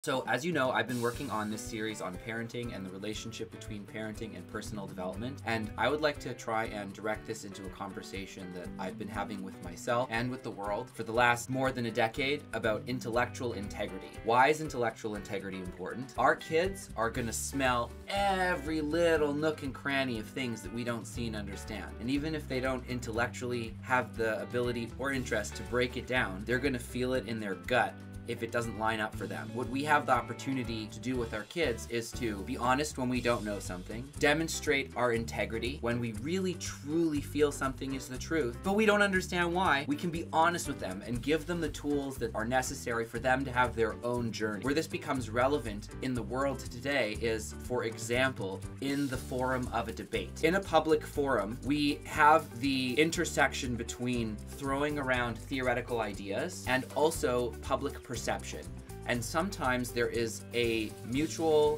So as you know, I've been working on this series on parenting and the relationship between parenting and personal development, and I would like to try and direct this into a conversation that I've been having with myself and with the world for the last more than a decade about intellectual integrity. Why is intellectual integrity important? Our kids are gonna smell every little nook and cranny of things that we don't see and understand. And even if they don't intellectually have the ability or interest to break it down, they're gonna feel it in their gut if it doesn't line up for them. What we have the opportunity to do with our kids is to be honest when we don't know something, demonstrate our integrity when we really truly feel something is the truth, but we don't understand why. We can be honest with them and give them the tools that are necessary for them to have their own journey. Where this becomes relevant in the world today is, for example, in the forum of a debate. In a public forum, we have the intersection between throwing around theoretical ideas and also public perception. And sometimes there is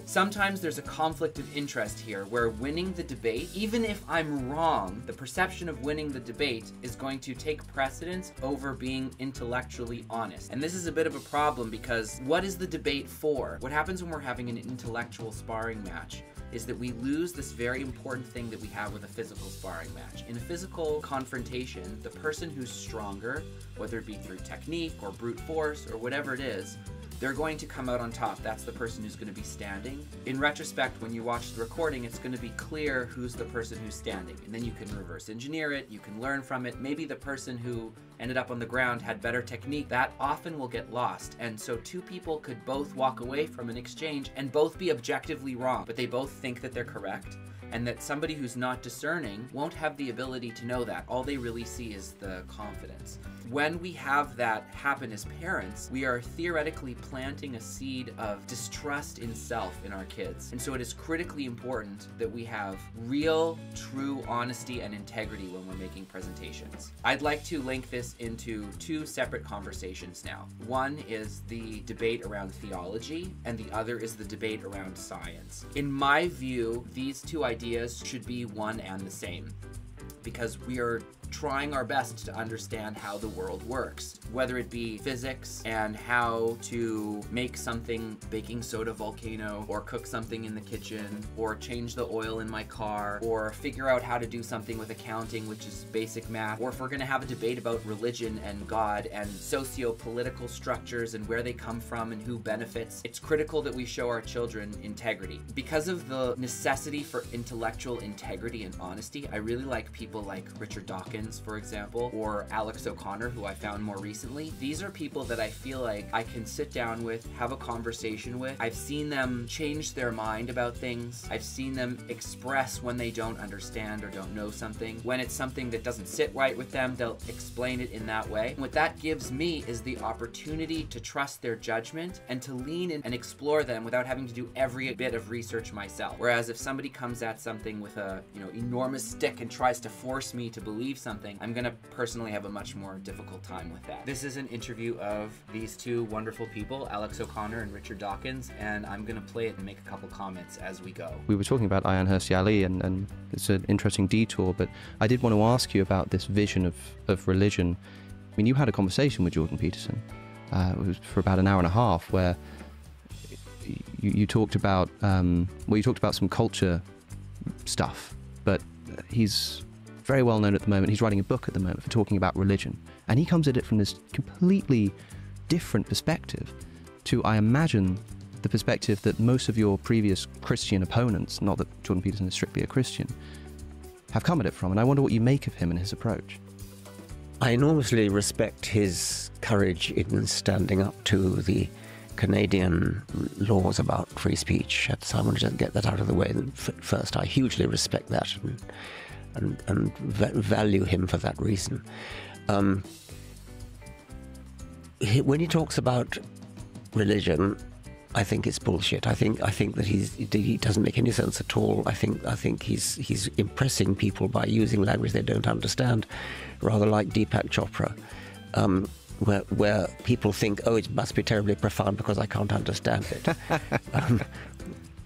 sometimes there's a conflict of interest here where winning the debate, even if I'm wrong, the perception of winning the debate is going to take precedence over being intellectually honest. And this is a bit of a problem because what is the debate for? What happens when we're having an intellectual sparring match is that we lose this very important thing that we have with a physical sparring match. In a physical confrontation, the person who's stronger, whether it be through technique or brute force or whatever it is, they're going to come out on top. That's the person who's going to be standing. In retrospect, when you watch the recording, it's going to be clear who's the person who's standing. And then you can reverse engineer it, you can learn from it. Maybe the person who ended up on the ground had better technique. That often will get lost. And so two people could both walk away from an exchange and both be objectively wrong, but they both think that they're correct. And that somebody who's not discerning won't have the ability to know that. All they really see is the confidence. When we have that happen as parents, we are theoretically planting a seed of distrust in self in our kids. And so it is critically important that we have real, true honesty and integrity when we're making presentations. I'd like to link this into two separate conversations now. One is the debate around theology, and the other is the debate around science. In my view, these two ideas should be one and the same, because we are trying our best to understand how the world works, whether it be physics and how to make something baking soda volcano, or cook something in the kitchen, or change the oil in my car, or figure out how to do something with accounting, which is basic math, or if we're going to have a debate about religion and God and socio-political structures and where they come from and who benefits. It's critical that we show our children integrity. Because of the necessity for intellectual integrity and honesty, I really like people like Richard Dawkins, for example, or Alex O'Connor, who I found more recently. These are people that I feel like I can sit down with, have a conversation with. I've seen them change their mind about things. I've seen them express when they don't understand or don't know something. When it's something that doesn't sit right with them, they'll explain it in that way. And what that gives me is the opportunity to trust their judgment and to lean in and explore them without having to do every bit of research myself. Whereas if somebody comes at something with a enormous stick and tries to force me to believe something, I'm gonna personally have a much more difficult time with that. This is an interview of these two wonderful people, Alex O'Connor and Richard Dawkins, and I'm gonna play it and make a couple comments as we go. We were talking about Ayaan Hirsi Ali, and it's an interesting detour, but I did want to ask you about this vision of religion. I mean, you had a conversation with Jordan Peterson. It was for about an hour and a half, where you talked about you talked about some culture stuff, but he's very well known at the moment. He's writing a book at the moment for talking about religion, and he comes at it from this completely different perspective to, I imagine, the perspective that most of your previous Christian opponents, not that Jordan Peterson is strictly a Christian, have come at it from. And I wonder what you make of him and his approach. I enormously respect his courage in standing up to the Canadian laws about free speech. So I want to just get that out of the way first. I hugely respect that and value him for that reason. When he talks about religion, I think it's bullshit. I think that he doesn't make any sense at all. I think he's impressing people by using language they don't understand, rather like Deepak Chopra, where people think, oh, it must be terribly profound because I can't understand it.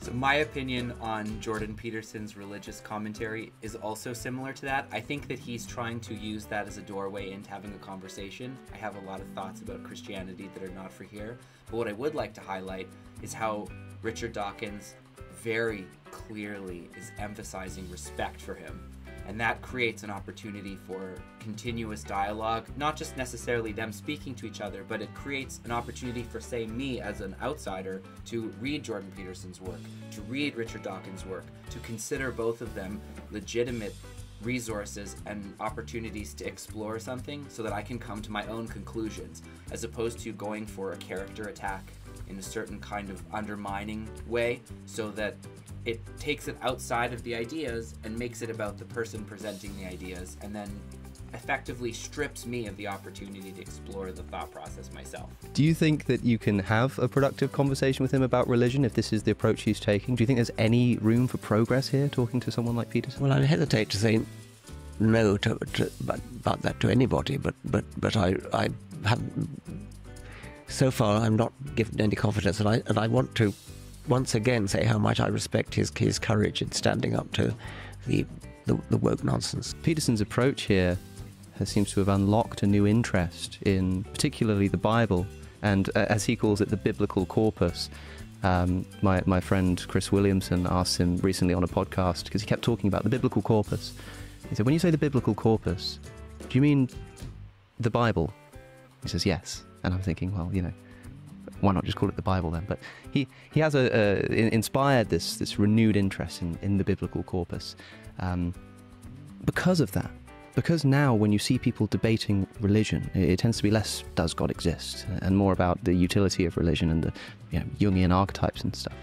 So my opinion on Jordan Peterson's religious commentary is also similar to that. I think that he's trying to use that as a doorway into having a conversation. I have a lot of thoughts about Christianity that are not for here, but what I would like to highlight is how Richard Dawkins very clearly is emphasizing respect for him. And that creates an opportunity for continuous dialogue, not just necessarily them speaking to each other, but it creates an opportunity for, say, me as an outsider to read Jordan Peterson's work, to read Richard Dawkins' work, to consider both of them legitimate resources and opportunities to explore something so that I can come to my own conclusions, as opposed to going for a character attack in a certain kind of undermining way, so that it takes it outside of the ideas and makes it about the person presenting the ideas, and then effectively strips me of the opportunity to explore the thought process myself. Do you think that you can have a productive conversation with him about religion if this is the approach he's taking? Do you think there's any room for progress here, talking to someone like Peterson? Well, I hesitate to say no about that to anybody, but I haven't. So far, I'm not given any confidence, and I want to once again say how much I respect his courage in standing up to the woke nonsense. Peterson's approach here seems to have unlocked a new interest in particularly the Bible, and as he calls it, the biblical corpus. My friend Chris Williamson asked him recently on a podcast, because he kept talking about the biblical corpus. He said, when you say the biblical corpus, do you mean the Bible? He says, yes. And I'm thinking, well, why not just call it the Bible then? But he has inspired this renewed interest in the biblical corpus because of that. Because now when you see people debating religion, it tends to be less does God exist and more about the utility of religion and the Jungian archetypes and stuff.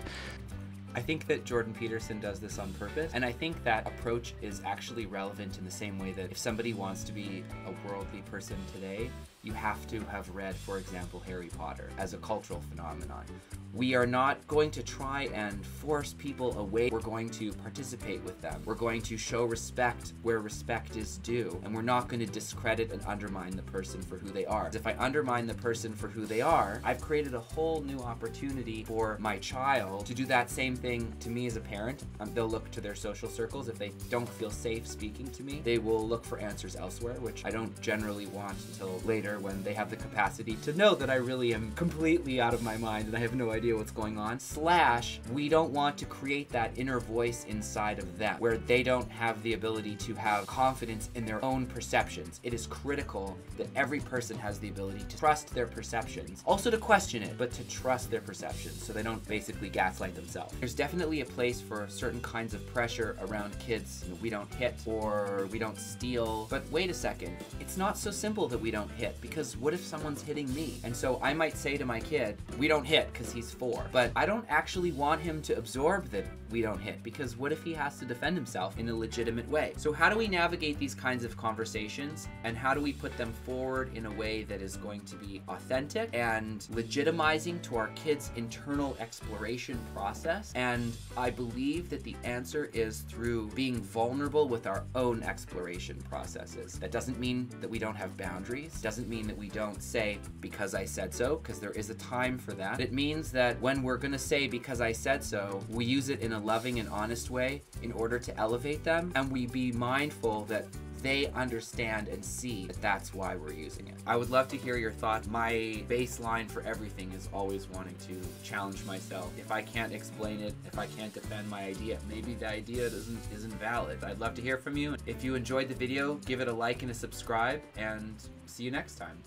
I think that Jordan Peterson does this on purpose, and I think that approach is actually relevant in the same way that if somebody wants to be a worldly person today, you have to have read, for example, Harry Potter as a cultural phenomenon. We are not going to try and force people away. We're going to participate with them. We're going to show respect where respect is due, and we're not going to discredit and undermine the person for who they are. If I undermine the person for who they are, I've created a whole new opportunity for my child to do that same thing to me as a parent. They'll look to their social circles. If they don't feel safe speaking to me, they will look for answers elsewhere, which I don't generally want until later when they have the capacity to know that I really am completely out of my mind and I have no idea what's going on. / we don't want to create that inner voice inside of them where they don't have the ability to have confidence in their own perceptions. It is critical that every person has the ability to trust their perceptions, also to question it, but to trust their perceptions so they don't basically gaslight themselves. There's definitely a place for certain kinds of pressure around kids. We don't hit or we don't steal, but wait a second, it's not so simple that we don't hit, because what if someone's hitting me? And so I might say to my kid, we don't hit because he's 4, but I don't actually want him to absorb that we don't hit, because what if he has to defend himself in a legitimate way? So how do we navigate these kinds of conversations, and how do we put them forward in a way that is going to be authentic and legitimizing to our kids' internal exploration process? And I believe that the answer is through being vulnerable with our own exploration processes. That doesn't mean that we don't have boundaries, doesn't mean that we don't say because I said so, because there is a time for that. It means that when we're gonna say because I said so, we use it in a loving and honest way in order to elevate them, and we be mindful that they understand and see that that's why we're using it. I would love to hear your thoughts. My baseline for everything is always wanting to challenge myself. If I can't explain it, if I can't defend my idea, maybe the idea isn't valid. I'd love to hear from you. If you enjoyed the video, give it a like and a subscribe, and see you next time.